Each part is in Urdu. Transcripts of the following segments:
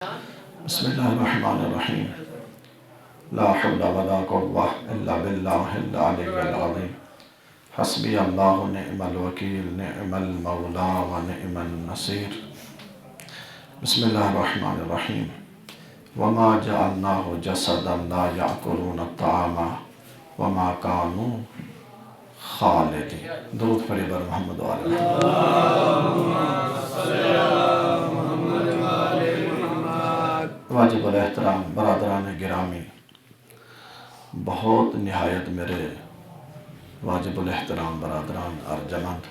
بسم اللہ الرحمن الرحیم لا حول ولا قوة الا باللہ العلی العظیم حسبی اللہ نعم الوکیل نعم المولا و نعم النصیر بسم اللہ الرحمن الرحیم وما جعلناہ جسدا لا یأکلون الطعام وما کانوا خالدین۔ درود پڑھے بر محمد و آل واجب الاحترام برادران گرامی، بہت نہایت میرے واجب الاحترام برادران ارجمند،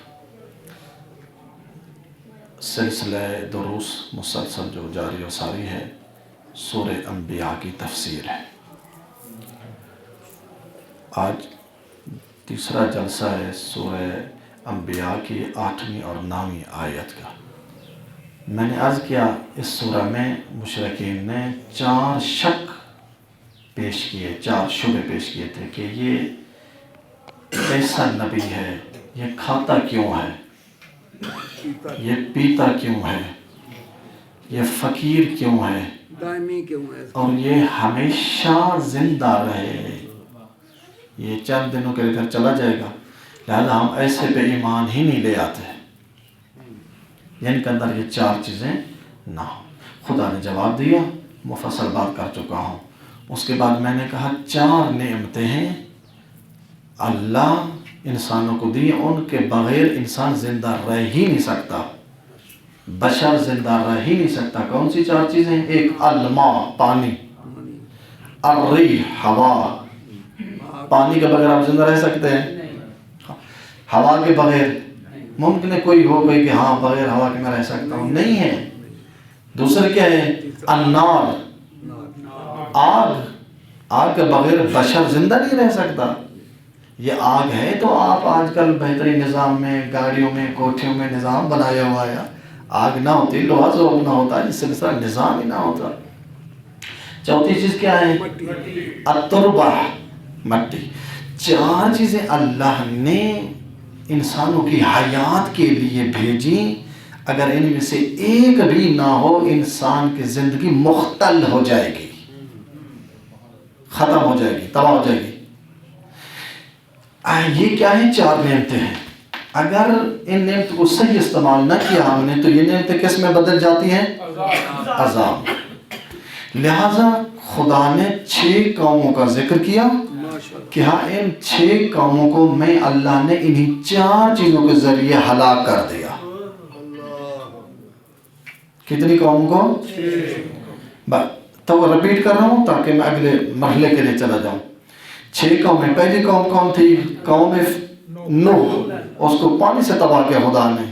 سلسلہ دروس مسلسل جو جاری و ساری ہے سورہ انبیاء کی تفسیر ہے۔ آج تیسرا جلسہ ہے سورہ انبیاء کی 8ویں اور 9ویں آیت کا۔ میں نے عرض کیا اس سورہ میں مشرکین نے 4 شک پیش کیے، 4 شبہ پیش کیے تھے کہ یہ کیسا نبی ہے، یہ کھاتا کیوں ہے، یہ پیتا کیوں ہے، یہ فقیر کیوں ہے، دائمی کیوں ہے، اور یہ ہمیشہ زندہ رہے، یہ چند دنوں کے لیے گھر چلا جائے گا، لہذا ہم ایسے پہ ایمان ہی نہیں لے آتے، جن کے اندر یہ 4 چیزیں نہ ہوں۔ خدا نے جواب دیا، مفصل بات کر چکا ہوں۔ اس کے بعد میں نے کہا 4 نعمتیں ہیں اللہ انسانوں کو دی، ان کے بغیر انسان زندہ رہ ہی نہیں سکتا، بشر زندہ رہ ہی نہیں سکتا۔ کون سی 4 چیزیں ہیں؟ ایک الماء پانی، الریح ہوا، پانی کے بغیر آپ زندہ رہ سکتے ہیں؟ ہوا کے بغیر ممکن ہے کوئی ہو گئی کہ ہاں بغیر ہوا کے میں رہ سکتا ہوں، نہیں ہے۔ دوسرا کیا ہے؟ النار، آگ، آگ کے بغیر بشر زندہ نہیں رہ سکتا۔ یہ آگ ہے تو آپ آج کل بہترین نظام میں گاڑیوں میں کوٹھیوں میں نظام بنایا ہوا ہے، آگ نہ ہوتی لوہا ضرور نہ ہوتا، اس سلسلہ نظام ہی نہ ہوتا۔ چوتھی چیز کیا ہے؟ التربہ، مٹی۔ 4 چیزیں اللہ نے انسانوں کی حیات کے لیے بھیجی، اگر ان میں سے ایک بھی نہ ہو انسان کی زندگی مختل ہو جائے گی، ختم ہو جائے گی، تباہ ہو جائے گی۔ یہ کیا ہے؟ 4 نعمتیں ہیں۔ اگر ان نعمتوں کو صحیح استعمال نہ کیا ہم نے تو یہ نعمتیں کس میں بدل جاتی ہیں؟ عذاب۔ لہذا خدا نے 6 قوموں کا ذکر کیا کہ ہاں ان 6 قوموں کو میں اللہ نے انہی 4 چیزوں کے ذریعے ہلاک کر دیا۔ کتنی قوموں کو؟ تو رپیٹ کر رہا ہوں تاکہ میں اگلے مرحلے کے لیے چلا جاؤں۔ 6 قومیں، پہلی قوم کون تھی؟ قوم نوح، اس کو پانی سے تباہ کیا خدا نے۔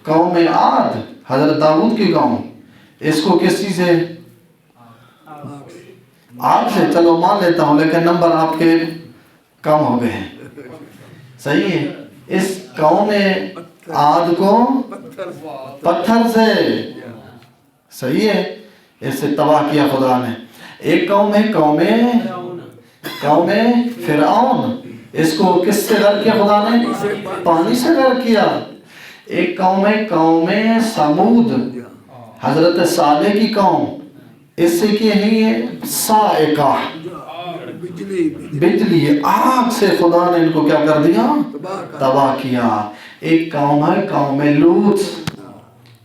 قوم عاد، حضرت داؤد کی قوم، اس کو کس چیز سے؟ آگ سے۔ چلو مان لیتا ہوں لیکن نمبر آپ کے کم ہو گئے ہیں، صحیح ہے۔ اس قوم عاد کو پتھر سے، صحیح ہے، اس سے تباہ کیا خدا نے۔ ایک قوم ہے قوم فرعون، اس کو کس سے غرق کیا خدا نے؟ پانی سے غرق کیا۔ ایک قوم ہے قوم سمود، حضرت صالح کی قوم، اس سے کی ہے صاعقہ، بجلی، آگ سے خدا نے ان کو کیا کر دیا؟ تباہ کیا۔ ایک قوم ہے قوم لوط،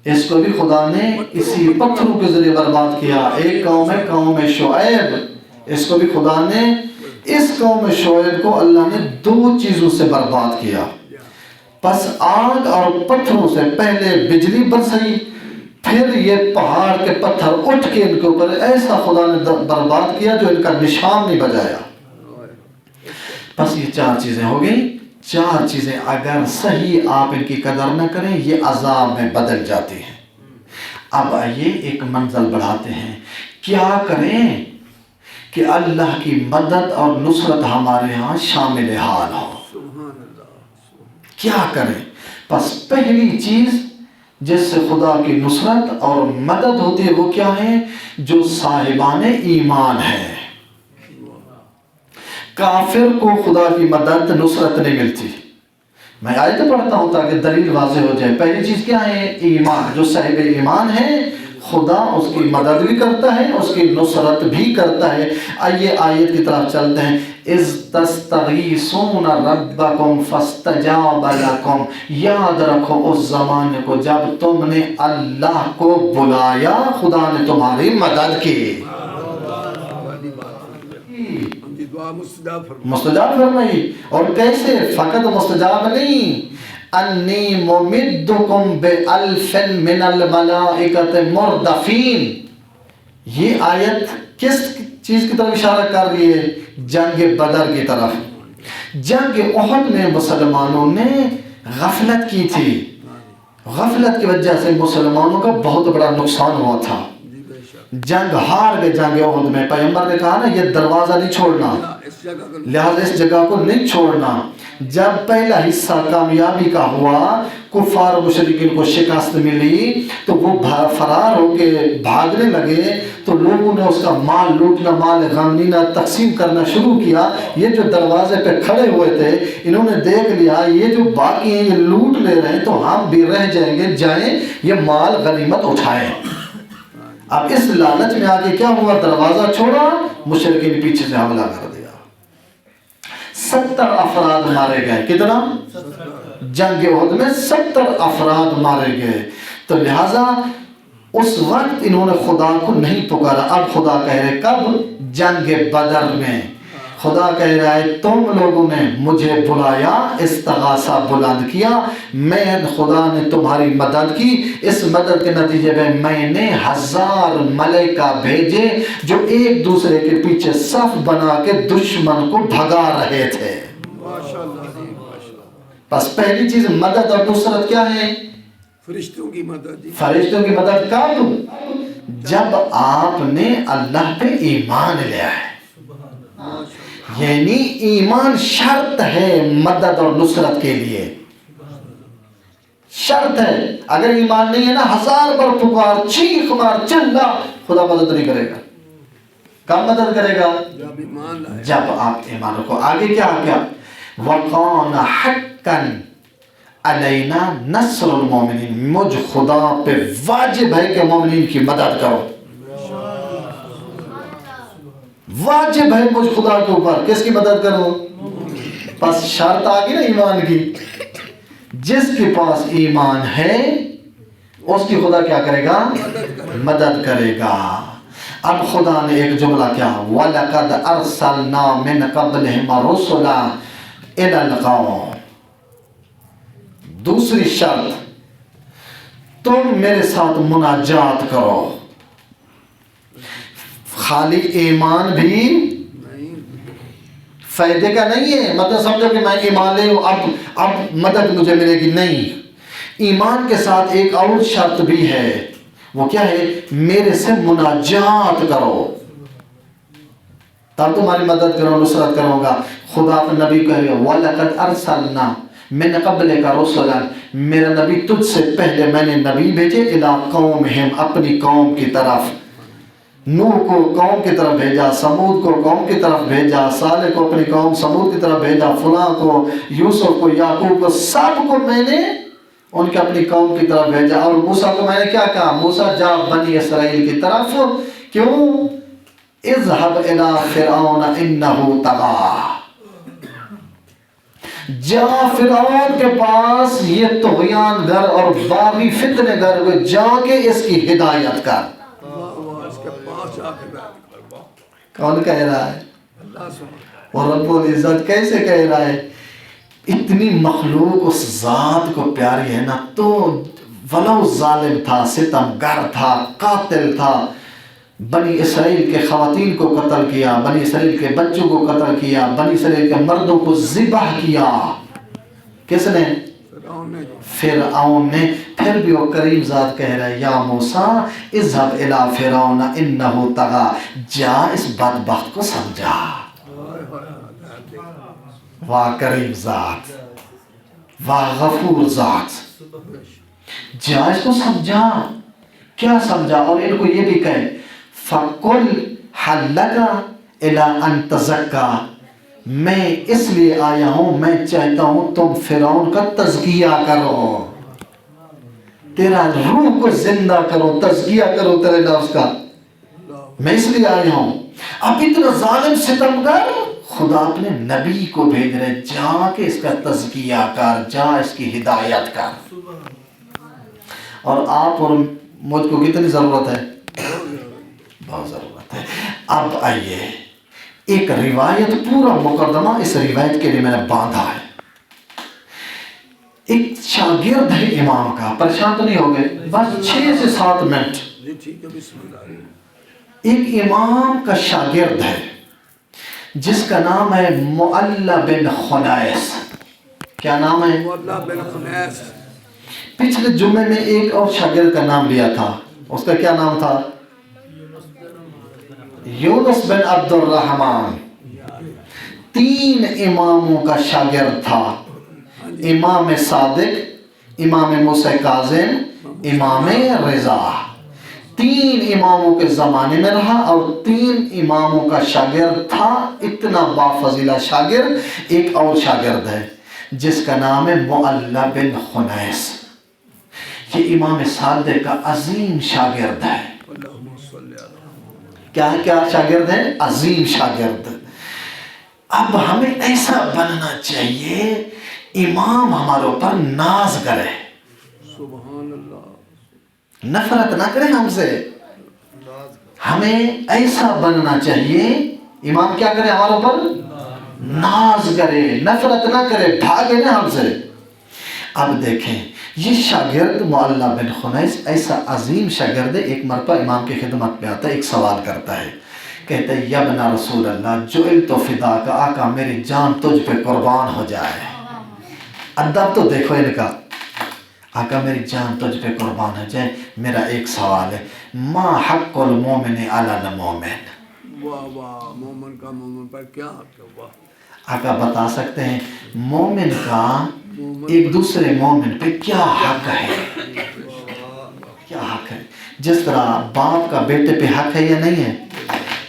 اس کو بھی خدا نے اسی پتھروں کے ذریعے برباد کیا۔ ایک قوم ہے قوم شعیب، اس کو بھی خدا نے، اس قوم شعیب کو اللہ نے 2 چیزوں سے برباد کیا۔ پس آگ اور پتھروں سے پہلے بجلی برسی، پھر یہ پہاڑ کے پتھر اٹھ کے ان کے اوپر ایسا خدا نے برباد کیا جو ان کا نشان نہیں بجایا۔ بس یہ 4 چیزیں ہو گئیں۔ 4 چیزیں اگر صحیح آپ ان کی قدر نہ کریں یہ عذاب میں بدل جاتی ہیں۔ اب آئیے ایک منزل بڑھاتے ہیں، کیا کریں کہ اللہ کی مدد اور نصرت ہمارے ہاں شامل حال ہو؟ کیا کریں؟ بس پہلی چیز جس سے خدا کی نصرت اور مدد ہوتی ہے وہ کیا ہے؟ جو صاحبان ایمان ہے۔ کافر کو خدا کی مدد نصرت نہیں ملتی۔ میں آیت پڑھتا ہوں تاکہ دلیل واضح ہو جائے۔ پہلی چیز کیا ہے؟ ایمان۔ جو صاحب ایمان ہے خدا اس کی مدد بھی کرتا ہے، اس کی نصرت بھی کرتا ہے۔ آئیے آیت کی طرف چلتے ہیں۔ اِذْ تَسْتَغِیثُونَ رَبَّکُمْ فَاسْتَجَابَ لَکُمْ، یاد رکھو اس زمانے کو جب تم نے اللہ کو بلایا، خدا نے تمہاری مدد کی۔ مستجاب فرمائی، اور کیسے؟ فقط مستجاب نہیں، انی ممدکم بِأَلْفٍ مِّنَ الْمَلَائِکَةِ مُرْدَفِینَ۔ یہ آیت کس چیز کی طرف اشارہ کر رہی ہے؟ جنگ بدر کی طرف۔ جنگ احد میں مسلمانوں نے غفلت کی تھی، غفلت کی وجہ سے مسلمانوں کا بہت بڑا نقصان ہوا تھا، جنگ ہار گئے۔ جنگ احد میں پیغمبر نے کہا نا یہ دروازہ نہیں چھوڑنا، لہذا اس جگہ کو نہیں چھوڑنا۔ جب پہلا حصہ کامیابی کا ہوا، کفار و مشرکین کو شکست ملی تو وہ فرار ہو کے بھاگنے لگے، تو لوگوں نے اس کا مال لوٹنا، مال غنیمت تقسیم کرنا شروع کیا۔ یہ جو دروازے پہ کھڑے ہوئے تھے انہوں نے دیکھ لیا یہ جو باقی ہیں یہ لوٹ لے رہے ہیں تو ہم بھی رہ جائیں گے، جائیں یہ مال غنیمت اٹھائیں۔ اب اس لالچ میں آگے کیا ہوا؟ دروازہ چھوڑا، مشرکین پیچھے سے حملہ کر دیا، 70 افراد مارے گئے۔ کتنا؟ جنگ احد میں 70 افراد مارے گئے۔ تو لہٰذا اس وقت انہوں نے خدا کو نہیں پکارا۔ اب خدا کہہ رہے کب؟ جنگ بدر میں خدا کہہ رہا ہے تم لوگوں نے مجھے بلایا، استغاثہ بلند کیا، میں خدا نے تمہاری مدد کی۔ اس مدد کے نتیجے میں میں نے 1000 ملائکہ بھیجے جو ایک دوسرے کے پیچھے صف بنا کے دشمن کو بھگا رہے تھے۔ بس پہلی چیز مدد اور نصرت کیا ہے؟ فرشتوں کی مدد۔ فرشتوں کی مدد کب؟ جب آپ نے اللہ پہ ایمان لیا ہے، یعنی ایمان شرط ہے مدد اور نصرت کے لیے، شرط ہے۔ اگر ایمان نہیں ہے نا، 1000 بار پکار، چیخ مار، چلا، خدا مدد نہیں کرے گا۔ کب مدد کرے گا؟ جب آپ ایمان رکھو۔ آگے کیا کیا؟ وَقَانَ حَقًّا عَلَيْنَا نَصْرُ الْمُؤْمِنِينَ، مجھ خدا پہ واجب ہے کہ مومنین کی مدد کرو، واجب ہے مجھ خدا کے اوپر کس کی مدد کرو؟ بس شرط آگی نا ایمان کی، جس کے پاس ایمان ہے اس کی خدا کیا کرے گا؟ مدد کرے گا۔ اب خدا نے ایک جملہ کیا؟ وَلَقَدْ أَرْسَلْنَا مِنْ قَبْلِهِمْ رُسُلًا إِلَى الْقَوْمِ، دوسری شرط تم میرے ساتھ مناجات کرو۔ خالی ایمان بھی فائدے کا نہیں ہے، مطلب سمجھو کہ میں ایمان لے ہوں اب مدد مجھے ملے گی، نہیں۔ ایمان کے ساتھ ایک اور شرط بھی ہے، وہ کیا ہے؟ میرے سے مناجات کرو تب تمہاری مدد کرو، نصرت کروں گا۔ خدا اپنے نبی کہہ رہے وَلَقَدْ أَرْسَلْنَا مِنْ قَبْلِكَ رُسُلًا، میرا نبی تجھ سے پہلے میں نے نبی بھیجے، إِلَىٰ قَوْمِهِمْ، اپنی قوم کی طرف۔ نوح کو قوم کی طرف بھیجا، سمود کو قوم کی طرف بھیجا، صالح کو اپنی قوم سمود کی طرف بھیجا، فلاں کو، یوسف کو، یعقوب کو، سب کو میں نے ان کے اپنی قوم کی طرف بھیجا۔ اور موسیٰ کو میں نے کیا کہا؟ موسیٰ جا بنی اسرائیل کی طرف، کیوں؟ اذهب إلى فرعون إنه طغى، جا فرعون کے پاس، یہ طغیان گر اور باغی فتنے گر ہوئے، جا کے اس کی ہدایت کر۔ کون کہہ رہا ہے؟ اور رب العزت کیسے کہہ رہا ہے؟ اتنی مخلوق اس ذات کو پیاری ہے نا، تو ولو ظالم تھا، ستمگر تھا، قاتل تھا، بنی اسرائیل کے خواتین کو قتل کیا، بنی اسرائیل کے بچوں کو قتل کیا، بنی اسرائیل کے مردوں کو ذبح کیا۔ کس نے؟ فرعون نے۔ پھر بھی وہ کریم ذات کہہ رہا ہے یا موسیٰ اذهب إلى فرعون إنه طغى، جا اس بدبخت کو سمجھا۔ واہ کریم ذات، واہ غفور ذات، جا اس کو سمجھا۔ کیا سمجھا؟ اور ان کو یہ بھی کہے فَقُلْ هَلْ لَكَ إِلَىٰ أَن تَزَكَّىٰ، میں اس لیے آیا ہوں، میں چاہتا ہوں تم فرعون کا تزکیہ کرو، تیرا روح کو زندہ کرو، تزکیہ کرو تیرے لفظ کا، میں اس لیے آیا ہوں۔ اب اتنا ظالم ستمگر، خدا اپنے نبی کو بھیج رہے، جا کے اس کا تزکیہ کر، جا اس کی ہدایت کر۔ اور آپ اور مجھ کو کتنی ضرورت ہے؟ بہت ضرورت ہے۔ اب آئیے ایک روایت، پورا مقدمہ اس روایت کے لیے میں نے باندھا ہے۔ ایک شاگرد ہے امام کا، پریشان تو نہیں ہو گئے، بس 6 سے 7 منٹ۔ جی ٹھیک ہے، بسم اللہ۔ ایک امام کا شاگرد ہے جس کا نام ہے معلی بن خنیس۔ کیا نام ہے؟ معلی بن خنیس۔ پچھلے جمعے میں ایک اور شاگرد کا نام لیا تھا، اس کا کیا نام تھا؟ یونس بن عبد الرحمن۔ 3 اماموں کا شاگرد تھا، امام صادق، امام موسیٰ کاظم، امام رضا۔ 3 اماموں کے زمانے میں رہا اور 3 اماموں کا شاگرد تھا۔ اتنا بافضیلہ شاگرد ایک اور شاگرد ہے جس کا نام ہے معلی بن خنیس۔ یہ امام صادق کا عظیم شاگرد ہے۔ کیا شاگرد ہے؟ عظیم شاگرد۔ اب ہمیں ایسا بننا چاہیے امام ہمارے اوپر ناز کرے، سبحان اللہ، نفرت نہ کرے ہم سے۔ ہمیں ایسا بننا چاہیے امام کیا کرے؟ ہمارے اوپر ناز کرے، نفرت نہ کرے، بھاگے نہ ہم سے۔ اب دیکھیں یہ شاگرد معلی بن خنیس ایسا عظیم شاگرد ہے، ایک مرتبہ امام کی خدمت میں آتا ہے، ایک سوال کرتا ہے، کہتا ہے یا ابن رسول اللہ جعلت فداک، آقا میری جان تجھ پہ قربان ہو جائے۔ ادب تو دیکھو ان کا، آقا میری جان تجھ پہ قربان ہو جائے، میرا ایک سوال ہے، ما حق المومن علی المومن؟ واہ واہ، مومن کا مومن پر کیا حق ہے؟ واہ، آقا بتا سکتے ہیں مومن کا ایک دوسرے مومن پہ کیا حق ہے؟ کیا حق ہے؟ جس طرح باپ کا بیٹے پہ حق ہے یا نہیں ہے،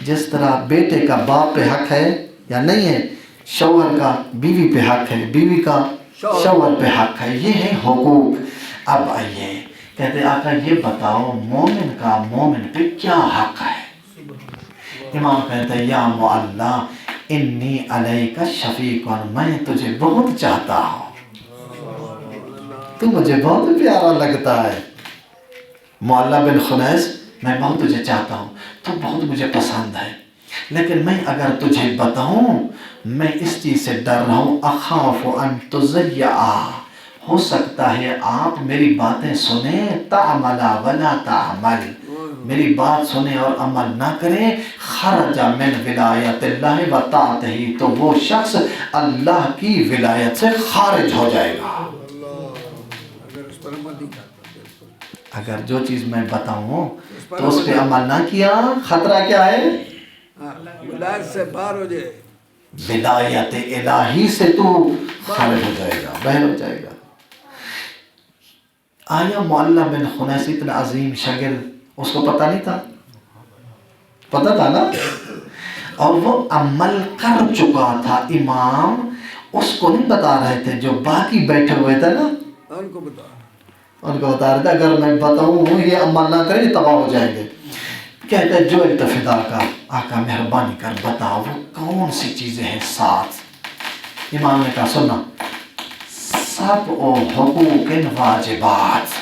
جس طرح بیٹے کا باپ پہ حق ہے یا نہیں ہے، شوہر کا بیوی پہ حق ہے، بیوی کا شوہر پہ حق ہے، یہ ہے حقوق۔ اب آئیے کہتے ہیں آقا یہ بتاؤ مومن کا مومن پہ کیا حق ہے؟ امام کہتے ہیں یا معلی انی علیک شفیق، میں تجھے بہت چاہتا ہوں، تو مجھے بہت پیارا لگتا ہے۔ معلی بن خنیس میں بہت تجھے چاہتا ہوں، تو بہت مجھے پسند ہے، لیکن میں اگر تجھے بتاؤں میں اس چیز سے ڈر رہا ہوں، اخاف ان تضیع، ہو سکتا ہے آپ میری باتیں سنیں، تعمل ولا تعمل، میری بات سنیں اور عمل نہ کریں، خرج من ولایت اللہ و طاعتہ، تو وہ شخص اللہ کی ولایت سے خارج ہو جائے گا۔ اگر اس پر عمل نہیں کرتا، اگر جو چیز میں بتاؤں تو اس پہ عمل نہ کیا، خطرہ کیا ہے؟ ولایت سے باہر ہو جائے، ولایت الہی سے تو خارج ہو جائے گا، باہر ہو جائے گا۔ آیا معلی بن خنیس اتنا عظیم شاگرد، اس کو پتہ نہیں تھا؟ پتہ تھا نا، اور وہ عمل کر چکا تھا۔ امام اس کو نہیں بتا رہے تھے، جو باقی بیٹھے ہوئے تھے نا ان کو بتا، ان کو بتا رہے تھے اگر میں بتاؤں یہ عمل نہ کریں یہ تباہ ہو جائیں گے۔ کہتے ہیں جو التفدا کا، آقا مہربانی کر بتا وہ کون سی چیزیں ہیں 7؟ امام نے کہا سننا، سب حقوق واجبات،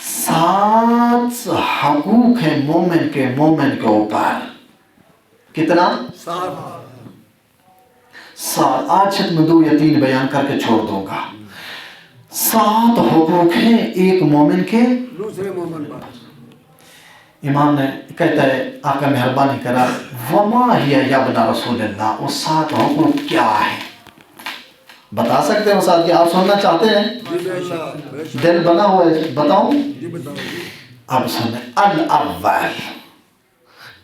7 حقوق ہیں مومن کے اوپر۔ کتنا؟ 7۔ آج میں 2 یا 3 بیان کر کے چھوڑ دوں گا۔ 7 حقوق ہیں ایک مومن کے دوسرے مومن پر۔ امام نے کہتا ہے آقا مہربانی کرا، وما ہی یا ابن رسول اللہ، وہ 7 حقوق کیا ہیں؟ بتا سکتے ہیں وہ 7 آپ سننا چاہتے ہیں؟ دل بنا ہوا ہے، بتاؤں؟ اب سنیں، الاول،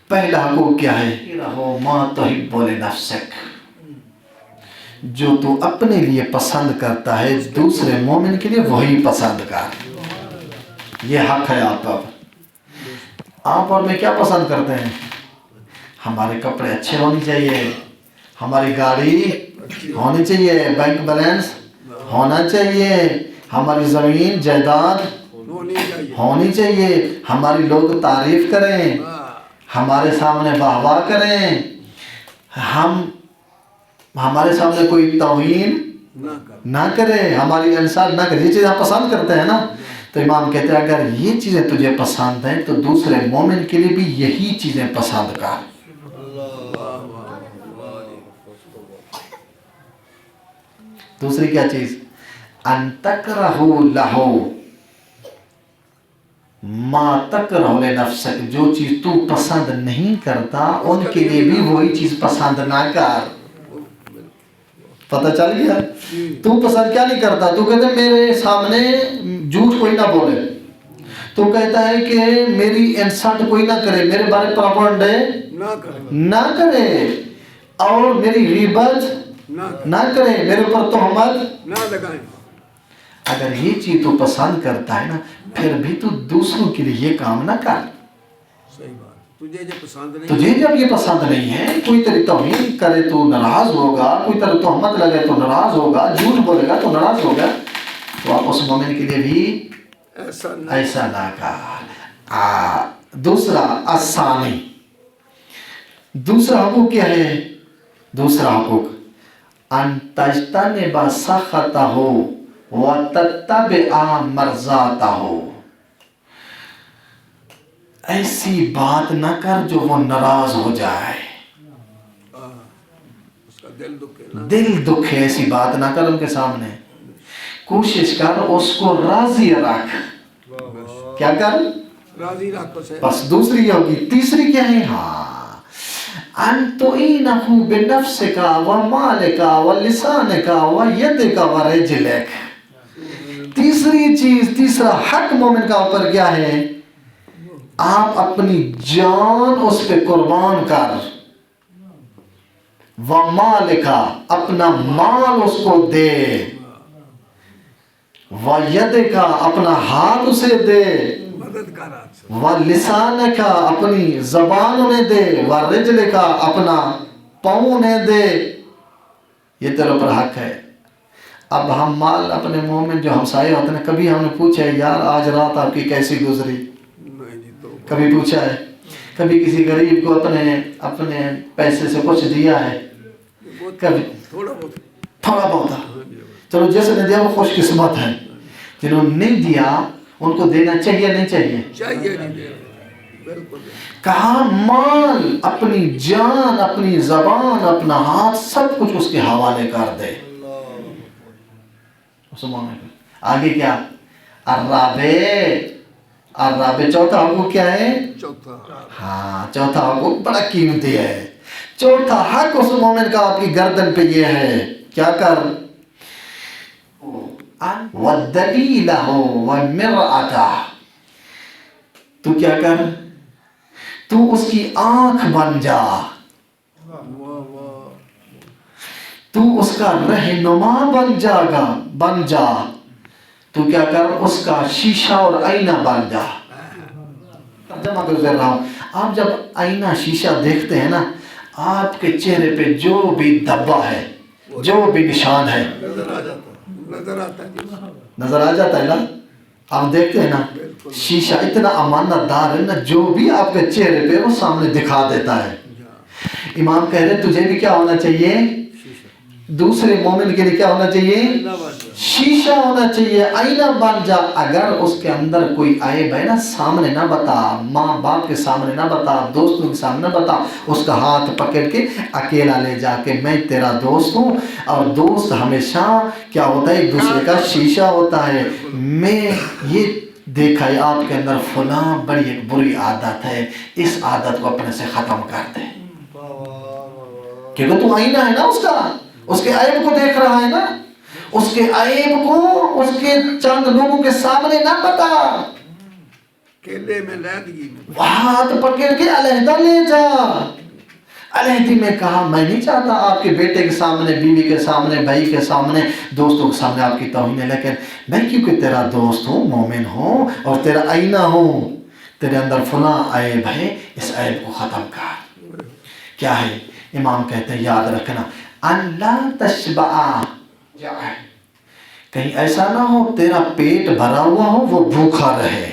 پہلا حقوق کیا ہے؟ رہو ما تحب لنفسک، جو تو اپنے لیے پسند کرتا ہے دوسرے مومن کے لیے وہی پسند کر۔ یہ حق ہے آپ پر۔ آپ اور میں کیا پسند کرتے ہیں؟ ہمارے کپڑے اچھے ہونے چاہیے، ہماری گاڑی ہونی چاہیے، بینک بیلنس ہونا چاہیے، ہماری زمین جائیداد ہونی چاہیے. ہونی چاہیے، ہماری لوگ تعریف کریں، ہمارے سامنے واہ واہ کریں، ہمارے سامنے کوئی توہین نہ کر. نہ کرے، ہماری انصاف نہ کرے. یہ چیزیں ہم پسند کرتے ہیں نا. تو امام کہتے ہیں اگر یہ چیزیں تجھے پسند ہیں تو دوسرے مومن کے لیے بھی یہی چیزیں پسند کر. دوسری کیا چیز؟ ان تکرہو لہو ما تکرہ لنفسک، جو چیز تو پسند نہیں کرتا ان کے لیے بھی وہی چیز پسند نہ کر. پتہ چل گیا؟ تو پسند کیا نہیں کرتا؟ تو کہتا ہے میرے سامنے جھوٹ کوئی نہ بولے، تو کہتا ہے کہ میری انسلٹ کوئی نہ کرے، میرے بارے پراپنڈے نہ کرے، اور میری غیبت نہ کرے، میرے اوپر تہمت نہ لگائیں. اگر یہ چیز تو پسند کرتا ہے نا، پھر بھی تو دوسروں کے لیے یہ کام نہ کر. صحیح بات. تجھے جو پسند نہیں، تجھے جب یہ پسند نہیں ہے، کوئی تیری توہین کرے تو ناراض ہوگا، کوئی تیری تہمت لگے تو ناراض ہوگا، جھوٹ بولے گا تو ناراض ہوگا، تو آپ اس مومن کے لیے بھی ایسا نہ کر. دوسرا الثانی، دوسرا حقوق کیا ہے؟ دوسرا حقوق ان تجتنب سخطہ وتتبع مرضاتہ. ایسی بات نہ کر جو وہ ناراض ہو جائے، اس کا دل دکھے نا. دل دکھے، ایسی بات نہ کر ان کے سامنے. کوشش کر اس کو راضی رکھ. کیا کر؟ راضی رکھو سے. بس دوسری یہ ہوگی. تیسری کیا ہے؟ ان تعینہ بنفسک ومالک ولسانک ویدک ورجلک. تیسری چیز، تیسرا حق مومن کا اوپر کیا ہے؟ آپ اپنی جان اس پہ قربان کر، ومالک اپنا مال اس کو دے، ویدک اپنا ہاتھ اسے دے، مدد کر. وَلِسَانَكَ اپنی زبان انہیں دے، وَرِجْلِكَ اپنا پاؤں انہیں دے. یہ تیرے پر حق ہے. اب ہم مال اپنے مومن جو ہمسائے ہوتے ہیں، کبھی ہم نے پوچھا ہے یار آج رات آپ کی کیسی گزری؟ کبھی پوچھا ہے؟ کبھی کسی غریب کو اپنے پیسے سے کچھ دیا ہے؟ کبھی تھوڑا بہت. چلو جیسے نے دیا وہ خوش قسمت ہے. جنہوں نے نہیں دیا ان کو دینا چاہیے نہیں چاہیے؟ چاہیے. بالکل. کہا مال، اپنی جان، اپنی زبان، اپنا ہاتھ، سب کچھ اس کے حوالے کر دے. آگے کیا؟ الرابع چوتھا حقوق کیا ہے؟ چوتھا حقوق بڑا قیمتی ہے. چوتھا حق اس مومن کا آپ کی گردن پہ یہ ہے، کیا کر؟ وَالدَّلِيلَهُ وَالْمِرْعَةَ. تو کیا کر؟ تو اس کی آنکھ بن جا، تو اس کا رہنما بن جا. تو کیا کر؟ اس کا شیشہ اور آئینہ بن جا. ترجمہ کر رہا ہوں. آپ جب آئینہ شیشہ دیکھتے ہیں نا، آپ کے چہرے پہ جو بھی دھبا ہے، جو بھی نشان ہے، نظر آ جاتا ہے نا. آپ دیکھتے ہیں نا، شیشہ اتنا امانت دار ہے نا، جو بھی آپ کے چہرے پہ وہ سامنے دکھا دیتا ہے. امام کہہ رہے تجھے بھی کیا ہونا چاہیے؟ دوسرے مومن کے لیے کیا ہونا چاہیے؟ شیشہ ہونا چاہیے، آئینہ بن جا. اگر اس کے اندر کوئی عیب ہے نا، سامنے نہ بتا، ماں باپ کے سامنے نہ بتا، دوستوں کے سامنے نہ بتا. اس کا ہاتھ پکڑ کے اکیلا لے جا کے میں تیرا دوست ہوں، اور دوست ہمیشہ کیا ہوتا ہے؟ ایک دوسرے کا شیشہ ہوتا ہے. میں یہ دیکھا ہے آپ کے اندر فلاں بڑی ایک بری عادت ہے، اس عادت کو اپنے سے ختم کر دے. کیونکہ تو آئینہ ہے نا اس کے عیب کو دیکھ رہا ہے نا. اس کے عیب کو اس کے چند لوگوں کے سامنے نہ بتا، کیلے میں لیدگی ہاتھ پکڑ کے علیحدہ لے جا. علیحدی میں کہا میں نہیں چاہتا آپ کے بیٹے کے سامنے، بیوی کے سامنے، بھائی کے سامنے، دوستوں کے سامنے آپ کی توہین ہے، لیکن میں کیونکہ تیرا دوست ہوں، مومن ہوں، اور تیرا آئینہ ہوں، تیرے اندر فلاں عیب ہے، اس عیب کو ختم کر. کیا ہے؟ امام کہتے ہیں یاد رکھنا، ان لا تشبع، کہیں ایسا نہ ہو تیرا پیٹ بھرا ہوا ہو وہ بھوکا رہے.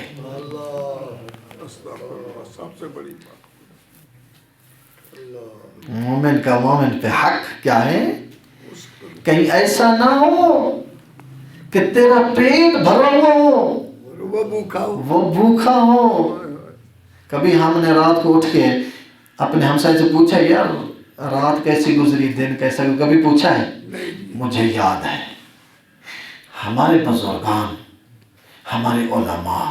سب سے بڑی بات. مومن کا مومن پہ حق کیا ہے؟ کہیں ایسا نہ ہو کہ تیرا پیٹ بھرا ہوا ہو وہ بھوکا ہو. وہ بھوکا ہو. کبھی ہم نے رات کو اٹھ کے اپنے ہمسائے سے پوچھا یار رات کیسی گزری دن کیسا، کبھی پوچھا ہے؟ مجھے یاد ہے ہمارے بزرگان، ہمارے علماء،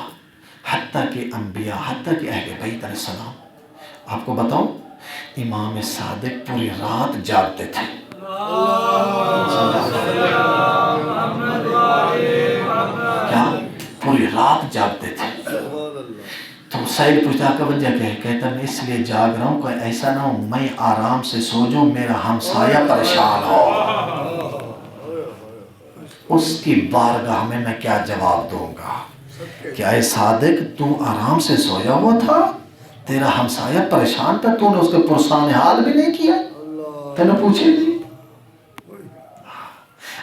حتیٰ کہ انبیاء، حتیٰ کہ اہل بیت علیہ السلام، آپ کو بتاؤں امام صادق پوری رات جاگتے تھے. کیا پوری رات جاگتے تھے؟ تو سائل پوچھتا کا وجہ کیا ہے؟ کہتا میں اس لیے جاگ رہا ہوں کہ ایسا نہ ہو میں آرام سے سو جاؤں میرا ہمسایہ پریشان ہو. اس کی بارگاہ میں میں کیا جواب دوں گا؟ کیا اے صادق تو آرام سے سویا ہوا تھا، تیرا ہمسایہ پریشان تھا، تو نے اس کے پرسان حال بھی نہیں کیا، تینے پوچھے نہیں.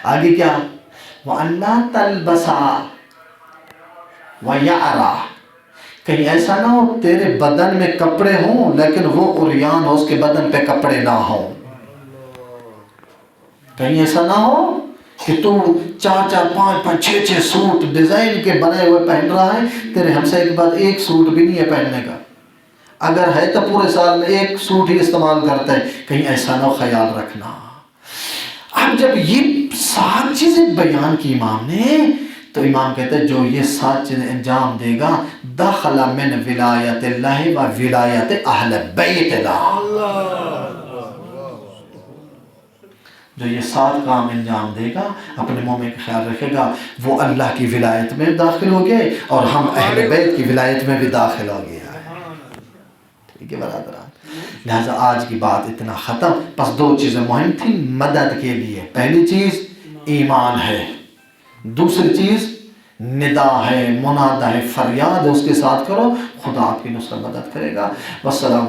آگے کیا؟ وَأَلَّا تَلْبَسَا وَيَعْرَا، کہیں ایسا نہ ہو تیرے بدن میں کپڑے ہوں لیکن وہ عریان ہو، اس کے بدن پہ کپڑے نہ ہوں. کہیں ایسا نہ ہو کہ تو 4 5 6 سوٹ ڈیزائن کے بنے ہوئے پہن رہا ہے، تیرے ہمسائے کے بعد ایک سوٹ بھی نہیں ہے پہننے کا، اگر ہے تو پورے سال میں ایک سوٹ ہی استعمال کرتا ہے. کہیں ایسا نہ ہو، خیال رکھنا. اب جب یہ 7 چیزیں بیان کی امام نے تو امام کہتے ہیں جو یہ 7 چیزیں انجام دے گا دخل من ولایت اللہ و ولایت اہل بیت اللہ. جو یہ 7 کام انجام دے گا اپنے مومن کا خیال رکھے گا وہ اللہ کی ولایت میں داخل ہو گئے اور ہم اہل بیت کی ولایت میں بھی داخل ہو گیا. ٹھیک ہے برادران، لہذا آج کی بات اتنا ختم. پس 2 چیزیں مہم تھیں مدد کے لیے. پہلی چیز ایمان ہے، دوسری چیز ندا ہے، منادہ ہے، فریاد ہے، اس کے ساتھ کرو، خدا آپ کی نصرت مدد کرے گا. والسلام